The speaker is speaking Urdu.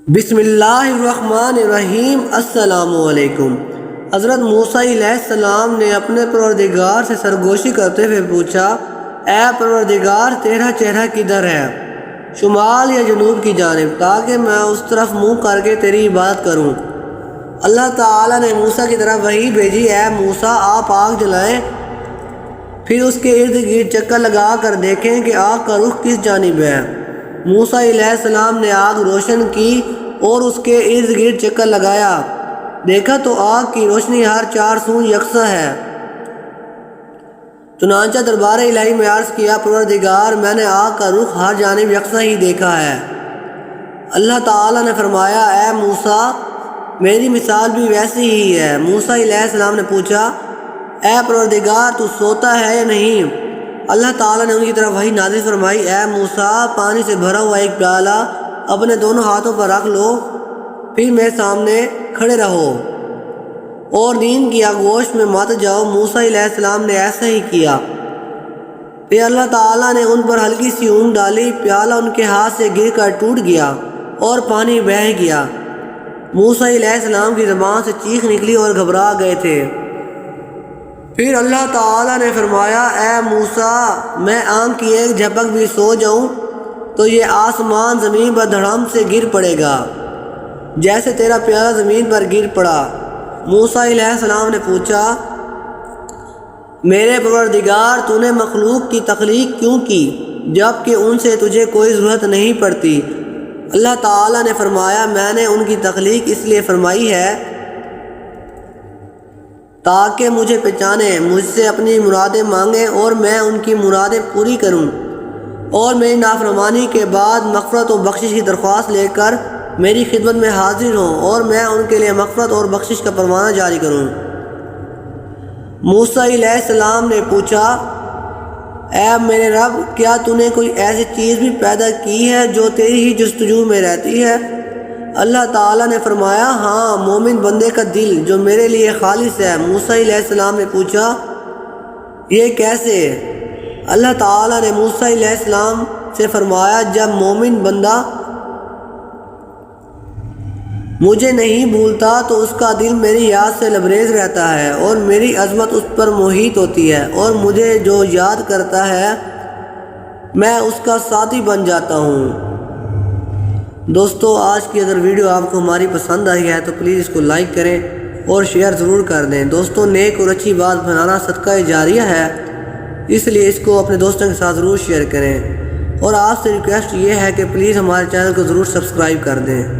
بسم اللہ الرحمن الرحیم۔ السلام علیکم۔ حضرت موسیٰ علیہ السلام نے اپنے پروردگار سے سرگوشی کرتے ہوئے پوچھا، اے پروردگار تیرا چہرہ کدھر ہے، شمال یا جنوب کی جانب، تاکہ میں اس طرف منہ کر کے تیری عبادت کروں۔ اللہ تعالیٰ نے موسیٰ کی طرف وحی بھیجی، اے موسیٰ آپ آگ جلائیں، پھر اس کے ارد گرد چکر لگا کر دیکھیں کہ آگ کا رخ کس جانب ہے۔ موسیٰ علیہ السلام نے آگ روشن کی اور اس کے ارد گرد چکر لگایا، دیکھا تو آگ کی روشنی ہر چار سو یکساں ہے۔ چنانچہ دربار الہی میں عرض کیا، پروردگار میں نے آگ کا رخ ہر جانب یکساں ہی دیکھا ہے۔ اللہ تعالیٰ نے فرمایا، اے موسیٰ میری مثال بھی ویسی ہی ہے۔ موسیٰ علیہ السلام نے پوچھا، اے پروردگار تو سوتا ہے یا نہیں؟ اللہ تعالیٰ نے ان کی طرف وحی نازل فرمائی، اے موسیٰ پانی سے بھرا ہوا ایک پیالہ اپنے دونوں ہاتھوں پر رکھ لو، پھر میرے سامنے کھڑے رہو اور نیند کی آغوش میں مت جاؤ۔ موسیٰ علیہ السلام نے ایسا ہی کیا۔ پھر اللہ تعالیٰ نے ان پر ہلکی سی اونگ ڈالی، پیالہ ان کے ہاتھ سے گر کر ٹوٹ گیا اور پانی بہہ گیا۔ موسیٰ علیہ السلام کی زبان سے چیخ نکلی اور گھبرا گئے تھے۔ پھر اللہ تعالیٰ نے فرمایا، اے موسیٰ میں آنکھ کی ایک جھپک بھی سو جاؤں تو یہ آسمان زمین پر دھڑام سے گر پڑے گا، جیسے تیرا پیالہ زمین پر گر پڑا۔ موسیٰ علیہ السلام نے پوچھا، میرے پروردگار تو نے مخلوق کی تخلیق کیوں کی جبکہ ان سے تجھے کوئی ضرورت نہیں پڑتی؟ اللہ تعالیٰ نے فرمایا، میں نے ان کی تخلیق اس لیے فرمائی ہے تاکہ مجھے پہچانے، مجھ سے اپنی مرادیں مانگیں اور میں ان کی مرادیں پوری کروں، اور میری نافرمانی کے بعد مغفرت و بخشش کی درخواست لے کر میری خدمت میں حاضر ہوں اور میں ان کے لیے مغفرت اور بخشش کا پروانہ جاری کروں۔ موسیٰ علیہ السلام نے پوچھا، اے میرے رب کیا تو نے کوئی ایسی چیز بھی پیدا کی ہے جو تیری ہی جستجو میں رہتی ہے؟ اللہ تعالیٰ نے فرمایا، ہاں مومن بندے کا دل جو میرے لیے خالص ہے۔ موسیٰ علیہ السلام نے پوچھا، یہ کیسے؟ اللہ تعالیٰ نے موسیٰ علیہ السلام سے فرمایا، جب مومن بندہ مجھے نہیں بھولتا تو اس کا دل میری یاد سے لبریز رہتا ہے اور میری عظمت اس پر محیط ہوتی ہے، اور مجھے جو یاد کرتا ہے میں اس کا ساتھی بن جاتا ہوں۔ دوستو آج کی اگر ویڈیو آپ کو ہماری پسند آئی ہے تو پلیز اس کو لائک کریں اور شیئر ضرور کر دیں۔ دوستو نیک اور اچھی بات بنانا صدقہ جاریہ ہے، اس لیے اس کو اپنے دوستوں کے ساتھ ضرور شیئر کریں، اور آپ سے ریکویسٹ یہ ہے کہ پلیز ہمارے چینل کو ضرور سبسکرائب کر دیں۔